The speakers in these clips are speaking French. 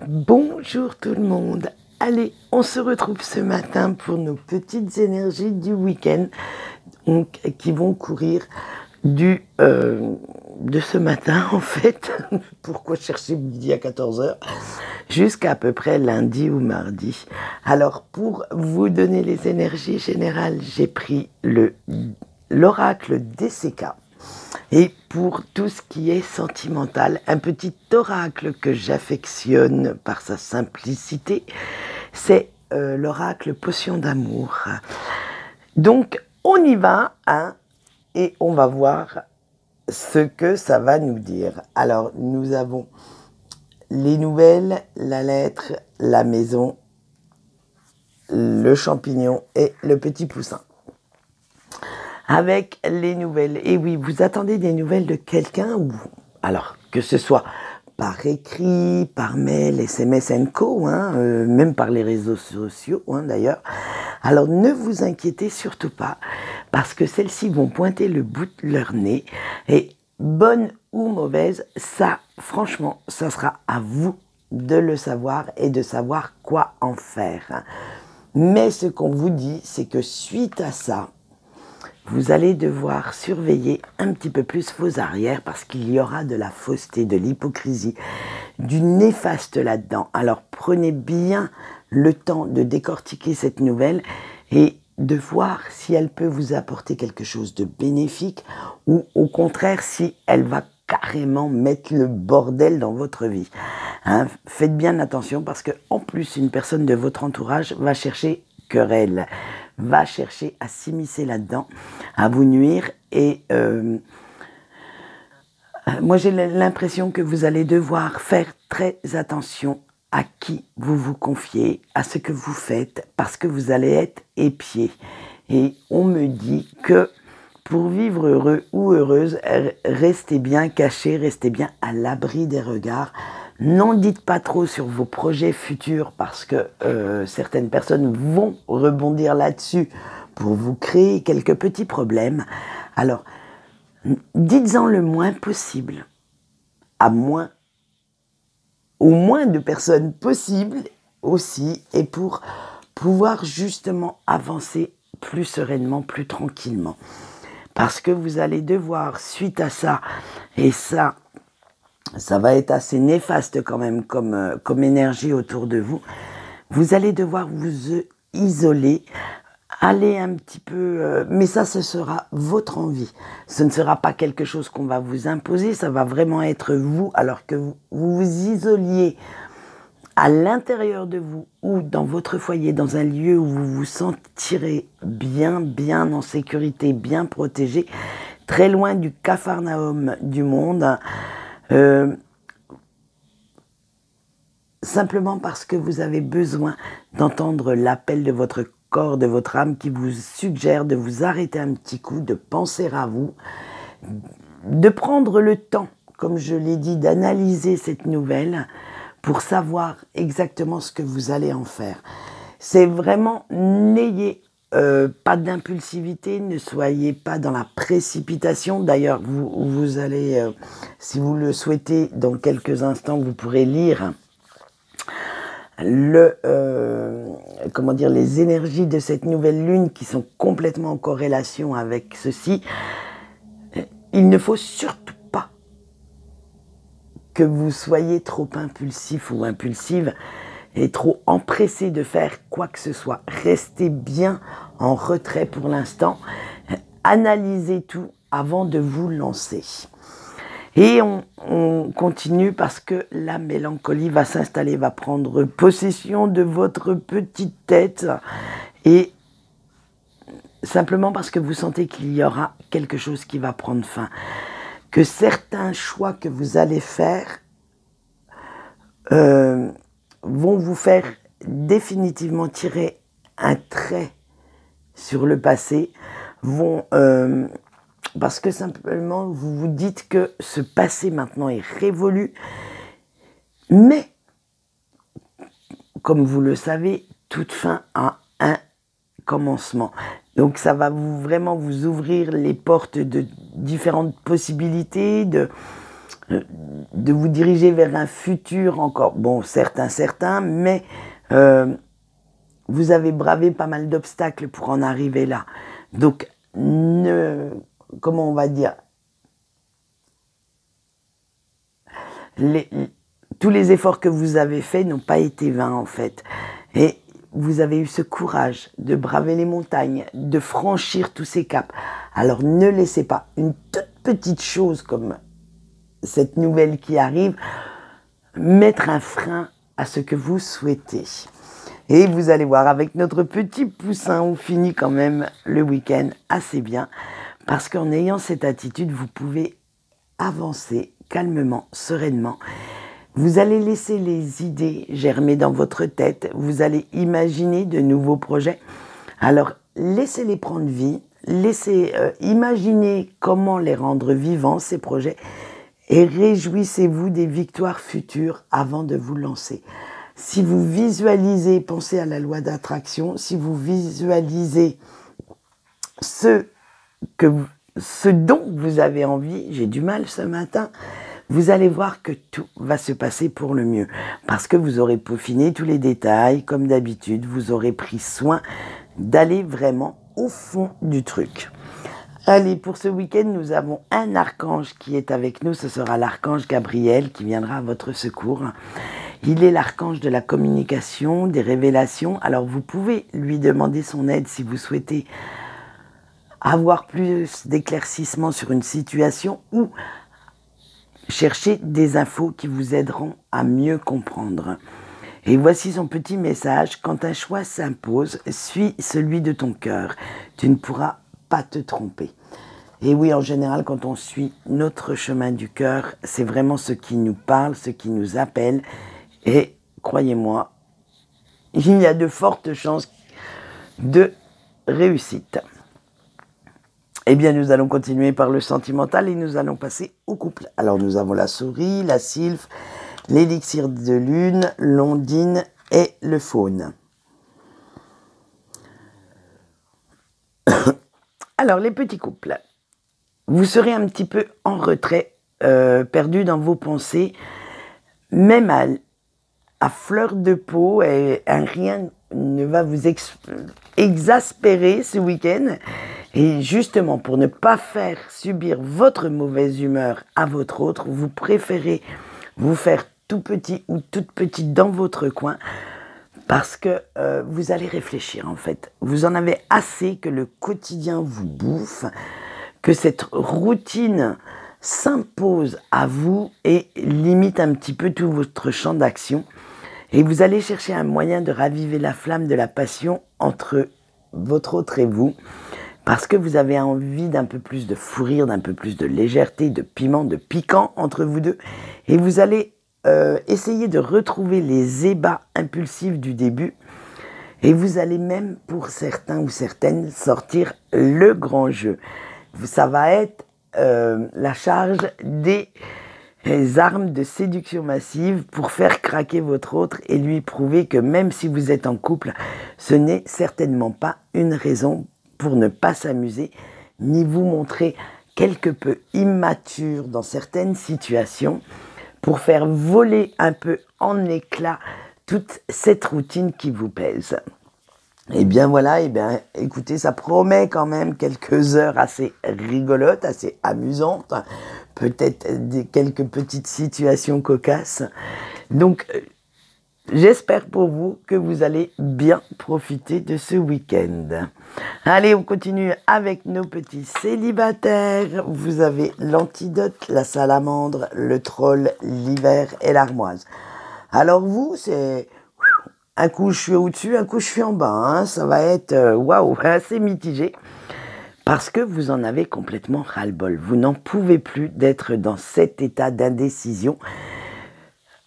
Bonjour tout le monde. Allez, on se retrouve ce matin pour nos petites énergies du week-end qui vont courir de ce matin en fait. Pourquoi chercher midi à 14 heures jusqu'à peu près lundi ou mardi. Alors pour vous donner les énergies générales, j'ai pris l'oracle DCK. Et pour tout ce qui est sentimental, un petit oracle que j'affectionne par sa simplicité, c'est l'oracle Potion d'amour. Donc on y va, hein, et on va voir ce que ça va nous dire. Alors nous avons les nouvelles, la lettre, la maison, le champignon et le petit poussin. Avec les nouvelles. Et oui, vous attendez des nouvelles de quelqu'un ou alors que ce soit par écrit, par mail, SMS Co, hein, même par les réseaux sociaux d'ailleurs. Alors ne vous inquiétez surtout pas parce que celles-ci vont pointer le bout de leur nez et bonne ou mauvaise, ça franchement, ça sera à vous de le savoir et de savoir quoi en faire. Mais ce qu'on vous dit, c'est que suite à ça, vous allez devoir surveiller un petit peu plus vos arrières parce qu'il y aura de la fausseté, de l'hypocrisie, du néfaste là-dedans. Alors prenez bien le temps de décortiquer cette nouvelle et de voir si elle peut vous apporter quelque chose de bénéfique ou au contraire si elle va carrément mettre le bordel dans votre vie. Hein, faites bien attention parce que en plus une personne de votre entourage va chercher querelle, va chercher à s'immiscer là-dedans, à vous nuire et moi j'ai l'impression que vous allez devoir faire très attention à qui vous vous confiez, à ce que vous faites, parce que vous allez être épié. Et on me dit que pour vivre heureux ou heureuse, restez bien cachés, restez bien à l'abri des regards. N'en dites pas trop sur vos projets futurs parce que certaines personnes vont rebondir là-dessus pour vous créer quelques petits problèmes. Alors, dites-en le moins possible, au moins de personnes possible aussi, et pour pouvoir justement avancer plus sereinement, plus tranquillement. Parce que vous allez devoir, suite à ça, et ça va être assez néfaste quand même comme énergie autour de vous, vous allez devoir vous isoler, aller un petit peu, mais ça ce sera votre envie. Ce ne sera pas quelque chose qu'on va vous imposer, ça va vraiment être vous, alors que vous vous isoliez à l'intérieur de vous ou dans votre foyer, dans un lieu où vous vous sentirez bien en sécurité, bien protégé, très loin du capharnaüm du monde, simplement parce que vous avez besoin d'entendre l'appel de votre corps, de votre âme qui vous suggère de vous arrêter un petit coup, de penser à vous, de prendre le temps, comme je l'ai dit, d'analyser cette nouvelle pour savoir exactement ce que vous allez en faire. C'est vraiment, n'ayez pas d'impulsivité, ne soyez pas dans la précipitation. D'ailleurs, vous allez, si vous le souhaitez, dans quelques instants, vous pourrez lire les énergies de cette nouvelle lune qui sont complètement en corrélation avec ceci. Il ne faut surtout pas que vous soyez trop impulsif ou impulsive et trop empressé de faire quoi que ce soit. Restez bien en retrait pour l'instant. Analysez tout avant de vous lancer. Et on continue parce que la mélancolie va s'installer, va prendre possession de votre petite tête et simplement parce que vous sentez qu'il y aura quelque chose qui va prendre fin. Que certains choix que vous allez faire vont vous faire définitivement tirer un trait sur le passé, parce que simplement vous vous dites que ce passé maintenant est révolu, mais comme vous le savez, toute fin a un commencement. Donc ça va vraiment vous ouvrir les portes de différentes possibilités, de vous diriger vers un futur encore, bon, certes incertain, mais vous avez bravé pas mal d'obstacles pour en arriver là. Donc, comment on va dire, tous les efforts que vous avez faits n'ont pas été vains en fait. Et vous avez eu ce courage de braver les montagnes, de franchir tous ces caps. Alors ne laissez pas une toute petite chose comme cette nouvelle qui arrive mettre un frein à ce que vous souhaitez. Et vous allez voir, avec notre petit poussin, on finit quand même le week-end assez bien. Parce qu'en ayant cette attitude, vous pouvez avancer calmement, sereinement. Vous allez laisser les idées germer dans votre tête. Vous allez imaginer de nouveaux projets. Alors, laissez-les prendre vie. Laissez imaginer comment les rendre vivants, ces projets. Et réjouissez-vous des victoires futures avant de vous lancer. Si vous visualisez, pensez à la loi d'attraction, si vous visualisez ce dont vous avez envie, j'ai du mal ce matin, vous allez voir que tout va se passer pour le mieux. Parce que vous aurez peaufiné tous les détails, comme d'habitude, vous aurez pris soin d'aller vraiment au fond du truc. Allez, pour ce week-end, nous avons un archange qui est avec nous. Ce sera l'archange Gabriel qui viendra à votre secours. Il est l'archange de la communication, des révélations. Alors, vous pouvez lui demander son aide si vous souhaitez avoir plus d'éclaircissement sur une situation ou chercher des infos qui vous aideront à mieux comprendre. Et voici son petit message. Quand un choix s'impose, suis celui de ton cœur. Tu ne pourras pas te tromper. Et oui, en général, quand on suit notre chemin du cœur, c'est vraiment ce qui nous parle, ce qui nous appelle. Et croyez-moi, il y a de fortes chances de réussite. Eh bien, nous allons continuer par le sentimental et nous allons passer au couple. Alors, nous avons la souris, la sylphe, l'élixir de lune, l'ondine et le faune. Alors, les petits couples, vous serez un petit peu en retrait, perdu dans vos pensées, même à fleur de peau, et rien ne va vous exaspérer ce week-end. Et justement, pour ne pas faire subir votre mauvaise humeur à votre autre, vous préférez vous faire tout petit ou toute petite dans votre coin, parce que vous allez réfléchir en fait. Vous en avez assez que le quotidien vous bouffe, que cette routine s'impose à vous et limite un petit peu tout votre champ d'action. Et vous allez chercher un moyen de raviver la flamme de la passion entre votre autre et vous, parce que vous avez envie d'un peu plus de fou rire, d'un peu plus de légèreté, de piment, de piquant entre vous deux. Et vous allez essayer de retrouver les ébats impulsifs du début. Et vous allez même, pour certains ou certaines, sortir le grand jeu. Ça va être la charge des armes de séduction massive pour faire craquer votre autre et lui prouver que même si vous êtes en couple, ce n'est certainement pas une raison pour ne pas s'amuser, ni vous montrer quelque peu immature dans certaines situations, pour faire voler un peu en éclats toute cette routine qui vous pèse. Et bien voilà, et bien écoutez, ça promet quand même quelques heures assez rigolotes, assez amusantes, peut-être quelques petites situations cocasses. Donc j'espère pour vous que vous allez bien profiter de ce week-end. Allez, on continue avec nos petits célibataires. Vous avez l'antidote, la salamandre, le troll, l'hiver et l'armoise. Alors vous, c'est un coup je suis au-dessus, un coup je suis en bas. Hein. Ça va être waouh, assez mitigé. Parce que vous en avez complètement ras-le-bol. Vous n'en pouvez plus d'être dans cet état d'indécision.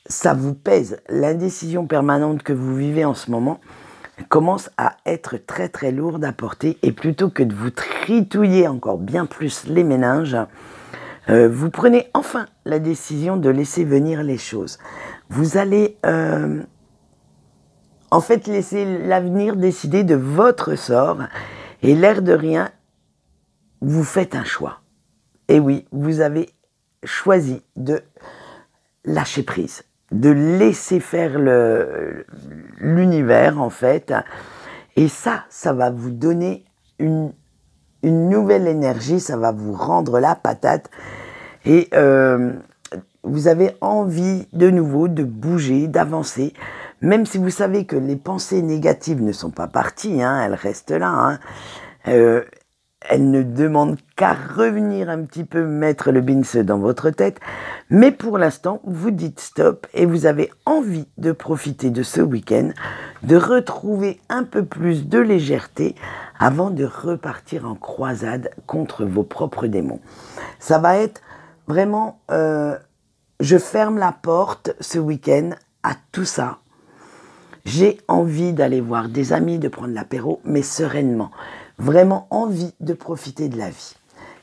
Ça vous pèse. L'indécision permanente que vous vivez en ce moment commence à être très très lourde à porter. Et plutôt que de vous tritouiller encore bien plus les méninges, vous prenez enfin la décision de laisser venir les choses. Vous allez en fait laisser l'avenir décider de votre sort. Et l'air de rien, vous faites un choix. Et oui, vous avez choisi de lâcher prise, de laisser faire l'univers en fait. Et ça va vous donner une nouvelle énergie, ça va vous rendre la patate. Et vous avez envie de nouveau de bouger, d'avancer, même si vous savez que les pensées négatives ne sont pas parties, hein, elles restent là. Hein. Elles ne demandent qu'à revenir un petit peu mettre le bince dans votre tête. Mais pour l'instant, vous dites stop et vous avez envie de profiter de ce week-end, de retrouver un peu plus de légèreté avant de repartir en croisade contre vos propres démons. Ça va être vraiment... je ferme la porte ce week-end à tout ça. J'ai envie d'aller voir des amis, de prendre l'apéro, mais sereinement. Vraiment envie de profiter de la vie.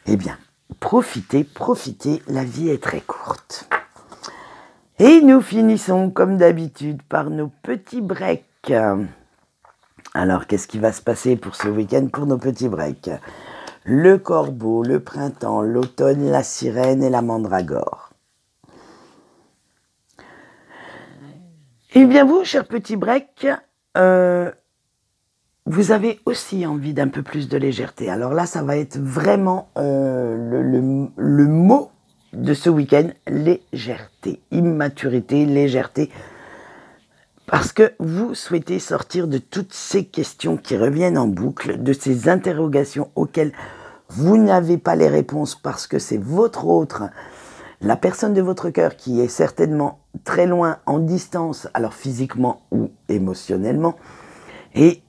Eh bien, profitez, la vie est très courte. Et nous finissons comme d'habitude par nos petits breaks. Alors, qu'est-ce qui va se passer pour ce week-end pour nos petits breaks? Le corbeau, le printemps, l'automne, la sirène et la mandragore. Eh bien vous, chers petits breaks, vous avez aussi envie d'un peu plus de légèreté. Alors là, ça va être vraiment le mot de ce week-end, légèreté, immaturité, légèreté. Parce que vous souhaitez sortir de toutes ces questions qui reviennent en boucle, de ces interrogations auxquelles vous n'avez pas les réponses parce que c'est votre autre, la personne de votre cœur qui est certainement très loin, en distance, alors physiquement ou émotionnellement. Et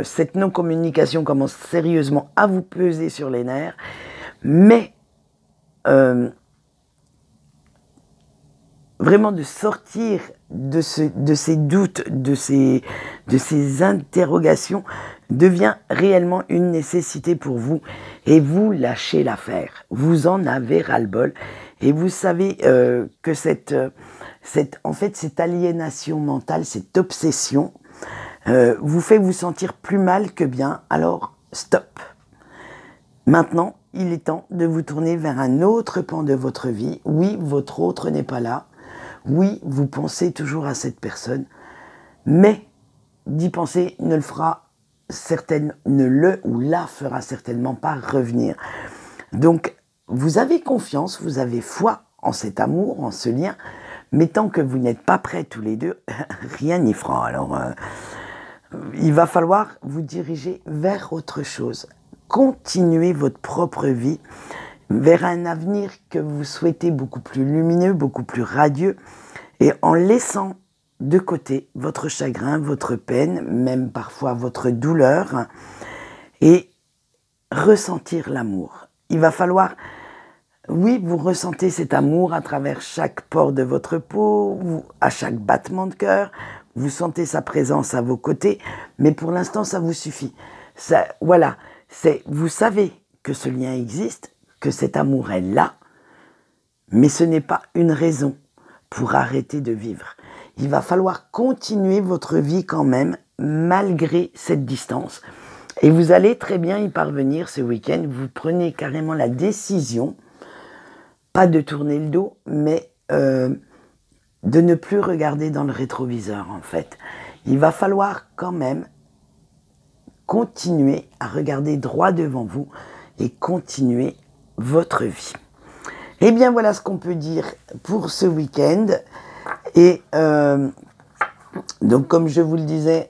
cette non-communication commence sérieusement à vous peser sur les nerfs. Mais vraiment de sortir de ces doutes, de ces interrogations, devient réellement une nécessité pour vous. Et vous lâchez l'affaire. Vous en avez ras-le-bol. Et vous savez que cette aliénation mentale, cette obsession, vous fait vous sentir plus mal que bien. Alors, stop. Maintenant, il est temps de vous tourner vers un autre pan de votre vie. Oui, votre autre n'est pas là. Oui, vous pensez toujours à cette personne. Mais d'y penser ne le ou la fera certainement pas revenir. Donc, vous avez confiance, vous avez foi en cet amour, en ce lien, mais tant que vous n'êtes pas prêts tous les deux, rien n'y fera. Alors, il va falloir vous diriger vers autre chose. Continuez votre propre vie vers un avenir que vous souhaitez beaucoup plus lumineux, beaucoup plus radieux, et en laissant de côté votre chagrin, votre peine, même parfois votre douleur, et ressentir l'amour. Il va falloir, oui, vous ressentez cet amour à travers chaque pore de votre peau, à chaque battement de cœur, vous sentez sa présence à vos côtés, mais pour l'instant, ça vous suffit. Ça, voilà, vous savez que ce lien existe, que cet amour est là, mais ce n'est pas une raison pour arrêter de vivre. Il va falloir continuer votre vie quand même, malgré cette distance. Et vous allez très bien y parvenir ce week-end. Vous prenez carrément la décision, pas de tourner le dos, mais de ne plus regarder dans le rétroviseur, en fait. Il va falloir quand même continuer à regarder droit devant vous et continuer votre vie. Eh bien, voilà ce qu'on peut dire pour ce week-end. Et donc, comme je vous le disais,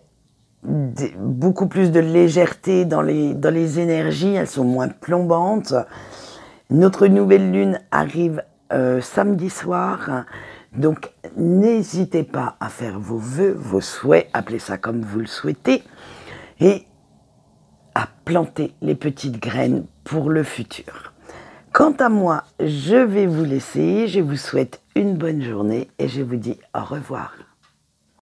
beaucoup plus de légèreté dans les énergies, elles sont moins plombantes. Notre nouvelle lune arrive samedi soir, donc n'hésitez pas à faire vos vœux, vos souhaits, appelez ça comme vous le souhaitez, et à planter les petites graines pour le futur. Quant à moi, je vais vous laisser, je vous souhaite une bonne journée et je vous dis au revoir.